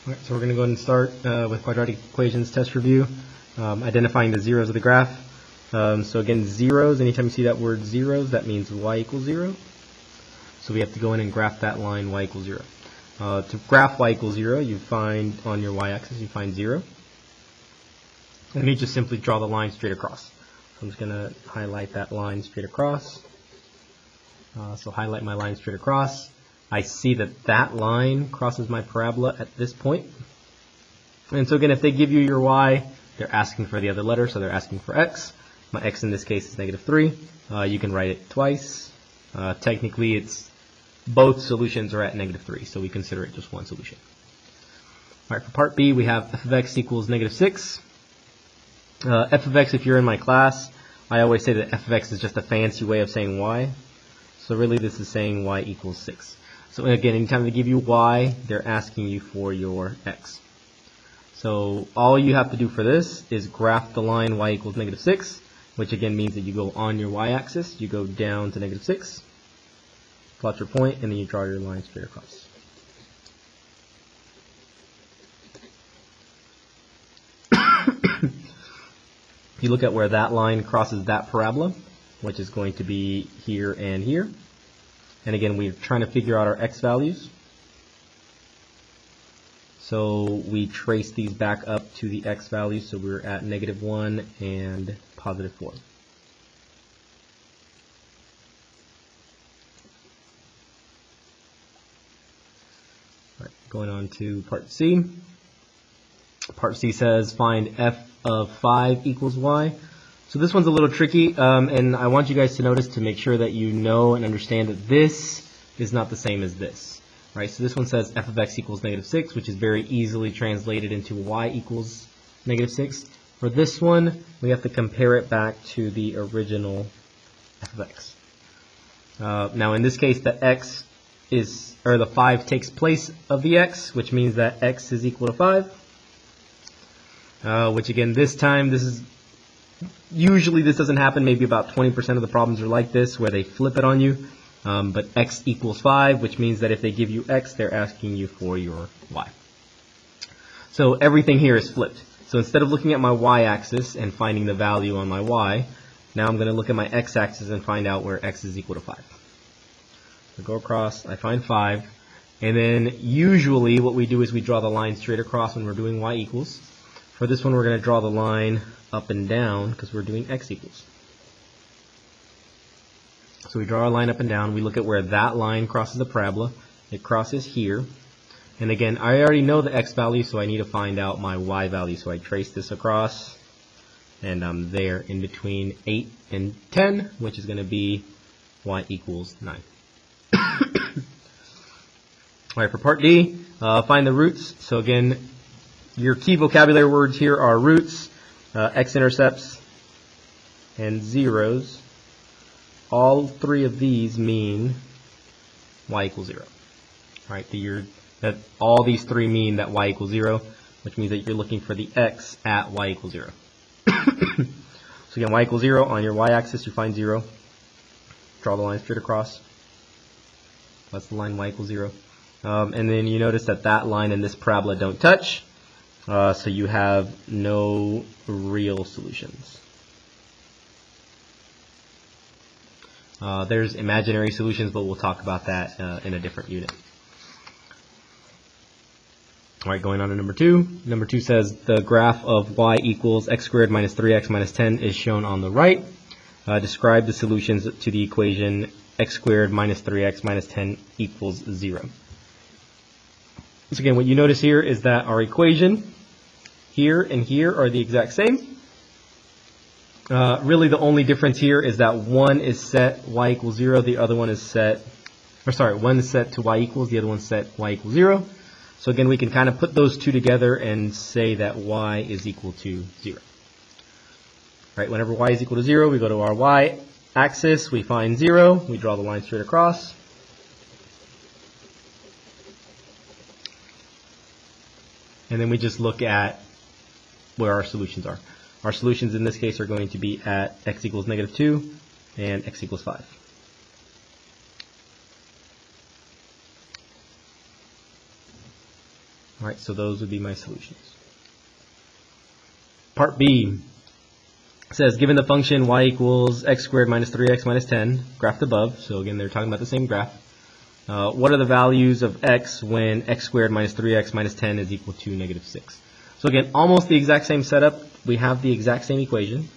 Alright, so we're going to go ahead and start with quadratic equations test review, identifying the zeros of the graph. So again, zeros, anytime you see that word zeros, that means y equals 0. So we have to go in and graph that line y equals 0. To graph y equals 0, you find on your y-axis, you find 0. And you just simply draw the line straight across. So I'm just going to highlight that line straight across. So highlight my line straight across. I see that that line crosses my parabola at this point. And so again, if they give you your y, they're asking for the other letter, so they're asking for x. My x in this case is -3. You can write it twice. Technically, it's both solutions are at -3, so we consider it just one solution. All right, for part B, we have f of x equals -6. F of x, if you're in my class, I always say that f of x is just a fancy way of saying y. So really, this is saying y equals 6. So again, anytime they give you y, they're asking you for your x. So all you have to do for this is graph the line y equals -6, which again means that you go on your y-axis, you go down to -6, plot your point, and then you draw your line straight across. You look at where that line crosses that parabola, which is going to be here and here. And again, we're trying to figure out our x values. So we trace these back up to the x values, so we're at -1 and +4. All right, going on to part C. Part C says find f of 5 equals y. So this one's a little tricky, and I want you guys to notice to make sure that you know and understand that this is not the same as this. Right? So this one says f of x equals -6, which is very easily translated into y equals -6. For this one, we have to compare it back to the original f of x. Now in this case, the x is, or the 5 takes place of the x, which means that x is equal to 5. Which again, this time, usually this doesn't happen. Maybe about 20% of the problems are like this, where they flip it on you. But x equals 5, which means that if they give you x, they're asking you for your y. So everything here is flipped. So instead of looking at my y-axis and finding the value on my y, now I'm going to look at my x-axis and find out where x is equal to 5. So go across, I find 5. And then usually what we do is we draw the line straight across when we're doing y equals. For this one, we're going to draw the line up and down because we're doing x equals. So we draw our line up and down. We look at where that line crosses the parabola. It crosses here. And again, I already know the x value, so I need to find out my y value. So I trace this across, and I'm there in between 8 and 10, which is going to be y equals 9. All right, for part D, find the roots. So again, your key vocabulary words here are roots, x-intercepts, and zeros. All three of these mean y equals 0. Right? That all these three mean that y equals 0, which means that you're looking for the x at y equals 0. So again, y equals 0. On your y-axis, you find 0. Draw the line straight across. That's the line y equals 0. And then you notice that that line and this parabola don't touch. So you have no real solutions. There's imaginary solutions, but we'll talk about that in a different unit. All right, going on to number 2. Number 2 says the graph of y equals x squared minus 3x minus 10 is shown on the right. Describe the solutions to the equation x squared minus 3x minus 10 equals 0. So again, what you notice here is that our equation here and here are the exact same. Really, the only difference here is that one is set y equals 0, the other one is set, one is set to y equals, the other one is set y equals 0. So again, we can kind of put those two together and say that y is equal to 0. Right, whenever y is equal to 0, we go to our y-axis, we find 0, we draw the line straight across. And then we just look at where our solutions are. Our solutions in this case are going to be at x equals -2 and x equals 5. All right, so those would be my solutions. Part B says, given the function y equals x squared minus 3x minus 10, graphed above, so again, they're talking about the same graph, what are the values of x when x squared minus 3x minus 10 is equal to negative 6? So again, almost the exact same setup. We have the exact same equation.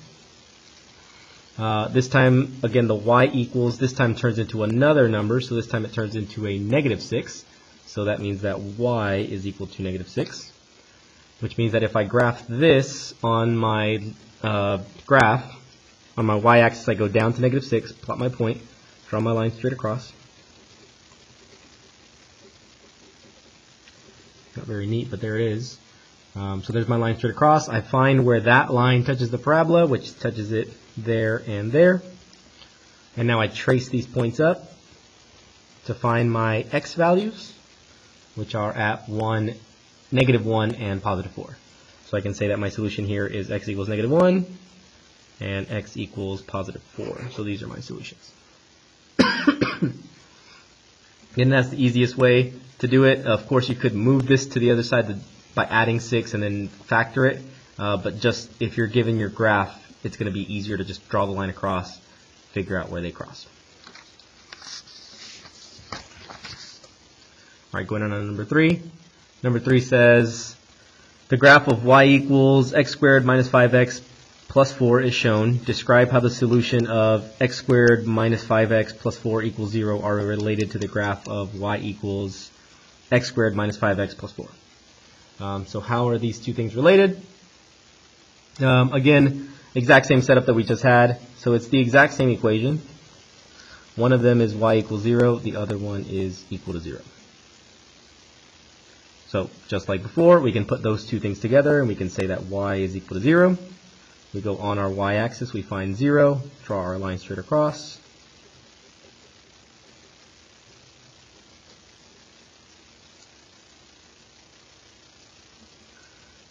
This time, again, the y equals, this time turns into another number, so this time it turns into a negative 6. So that means that y is equal to negative 6, which means that if I graph this on my graph, on my y-axis, I go down to negative 6, plot my point, draw my line straight across. Not very neat, but there it is. So there's my line straight across. I find where that line touches the parabola, which touches it there and there. And now I trace these points up to find my x values, which are at 1, negative 1, and positive 4. So I can say that my solution here is x equals negative 1 and x equals positive 4. So these are my solutions. And that's the easiest way to do it. Of course, you could move this to the other side by adding 6 and then factor it. But just if you're given your graph, it's going to be easier to just draw the line across, figure out where they cross. All right, going on to number 3. Number 3 says, the graph of y equals x squared minus 5x plus 4 is shown. Describe how the solution of x squared minus 5x plus 4 equals 0 are related to the graph of y equals x squared minus 5x plus 4. So how are these two things related? Again, exact same setup that we just had. So it's the exact same equation. One of them is y equals 0. The other one is equal to 0. So just like before, we can put those two things together and we can say that y is equal to 0. We go on our y-axis, we find 0, draw our line straight across.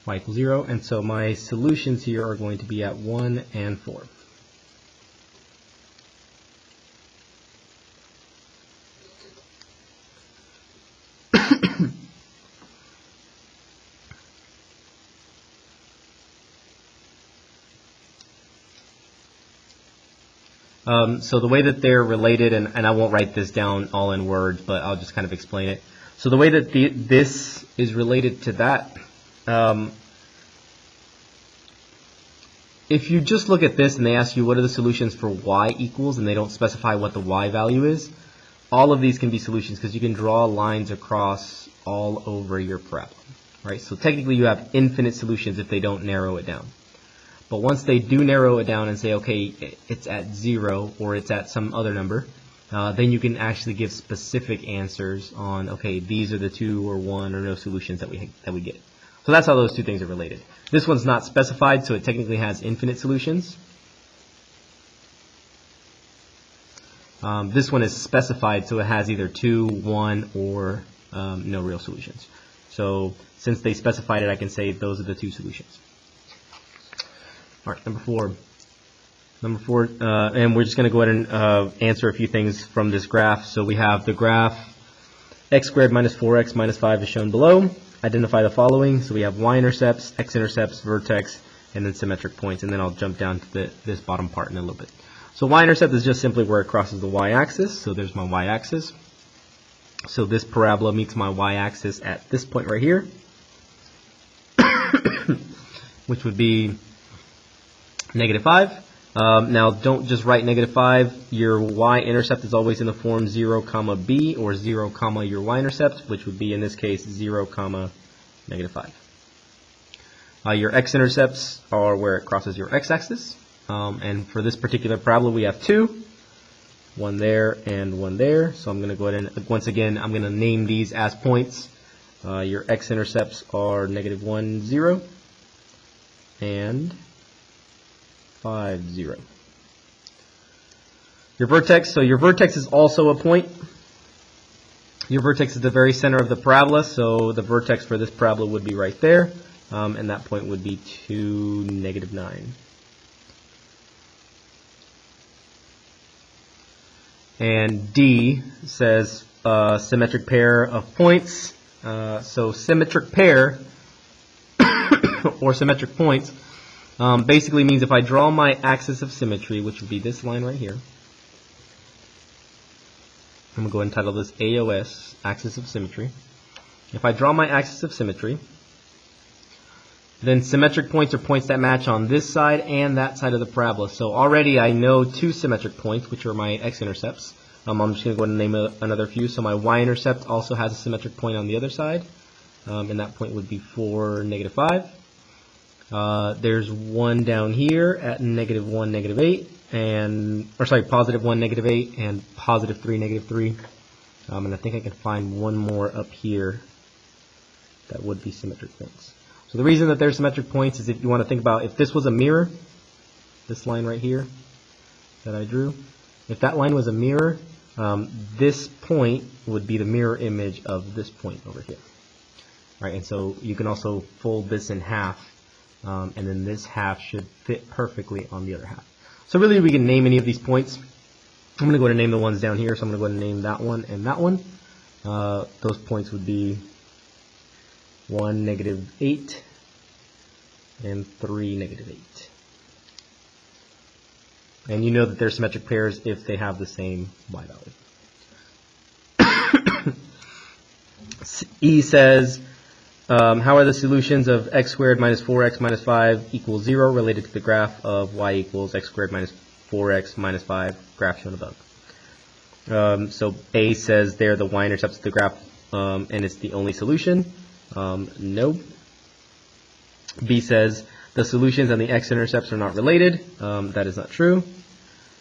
Y equals 0, and so my solutions here are going to be at 1 and 4. So the way that they're related, and I won't write this down all in words, but I'll just kind of explain it. So the way that this is related to that, if you just look at this and they ask you what are the solutions for y equals and they don't specify what the y value is, all of these can be solutions because you can draw lines across all over your parabola, right? So technically you have infinite solutions if they don't narrow it down. But once they do narrow it down and say, okay, it's at 0 or it's at some other number, then you can actually give specific answers on, okay, these are the 2 or 1 or no solutions that we get. So that's how those two things are related. This one's not specified, so it technically has infinite solutions. This one is specified, so it has either 2, 1, or no real solutions. So since they specified it, I can say those are the two solutions. All right, number 4. And we're just going to go ahead and answer a few things from this graph. So we have the graph x squared minus 4x minus 5 is shown below. Identify the following. So we have y-intercepts, x-intercepts, vertex, and then symmetric points. And then I'll jump down to this bottom part in a little bit. So y-intercept is just simply where it crosses the y-axis. So there's my y-axis. So this parabola meets my y-axis at this point right here, which would be negative 5. Now don't just write negative 5. Your y-intercept is always in the form 0, comma b, or 0, comma your y-intercept, which would be in this case 0, comma negative 5. Your x-intercepts are where it crosses your x-axis. And for this particular parabola we have 2. One there and one there. So I'm going to go ahead and, once again, I'm going to name these as points. Your x-intercepts are negative 1, 0, and 5, 0. Your vertex, so your vertex is also a point. Your vertex is the very center of the parabola, so the vertex for this parabola would be right there, and that point would be 2, negative 9. And D says symmetric pair of points. So symmetric pair or symmetric points basically means if I draw my axis of symmetry, which would be this line right here, I'm going to go ahead and title this AOS, axis of symmetry. If I draw my axis of symmetry, then symmetric points are points that match on this side and that side of the parabola. So already I know two symmetric points, which are my x-intercepts. I'm just going to go ahead and name another few. So my y-intercept also has a symmetric point on the other side, and that point would be 4, -5. There's one down here at -1, -8, positive 1, -8, and positive 3, -3. And I think I can find one more up here that would be symmetric points. So the reason that they're symmetric points is if you want to think about if this was a mirror, this line right here that I drew, if that line was a mirror, this point would be the mirror image of this point over here. Right, and so you can also fold this in half, and then this half should fit perfectly on the other half. So really we can name any of these points. I'm going to go ahead and name the ones down here, so I'm going to go ahead and name that one and that one. Those points would be 1, -8, and 3, -8. And you know that they're symmetric pairs if they have the same y value. E says, how are the solutions of x squared minus 4x minus 5 equals 0 related to the graph of y equals x squared minus 4x minus 5 graph shown above? So A says there the y-intercepts of the graph and it's the only solution. No. B says the solutions and the x-intercepts are not related. That is not true.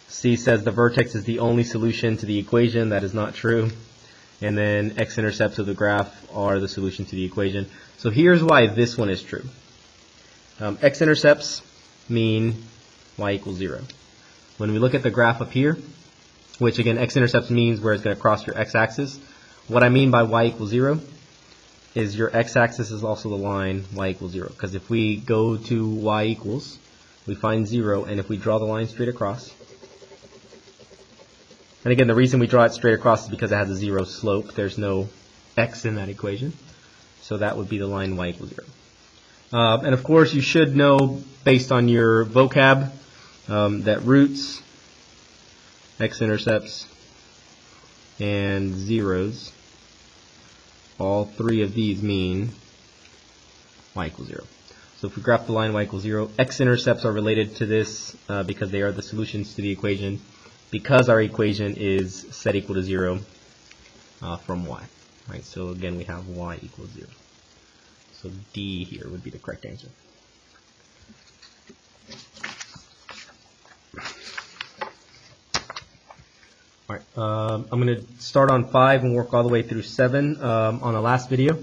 C says the vertex is the only solution to the equation. That is not true. And then x-intercepts of the graph are the solution to the equation. So here's why this one is true. X-intercepts mean y equals 0. When we look at the graph up here, which again x-intercepts means where it's going to cross your x-axis, what I mean by y equals 0 is your x-axis is also the line y equals 0. Because if we go to y equals, we find 0, and if we draw the line straight across, and again the reason we draw it straight across is because it has a 0 slope. There's no x in that equation. So that would be the line y equals 0. And of course you should know based on your vocab that roots, x-intercepts, and zeros, all three of these mean y equals 0. So if we graph the line y equals 0, x-intercepts are related to this because they are the solutions to the equation, because our equation is set equal to 0 from y. Right? So again we have y equals 0. So D here would be the correct answer. All right, I'm going to start on 5 and work all the way through 7 on the last video.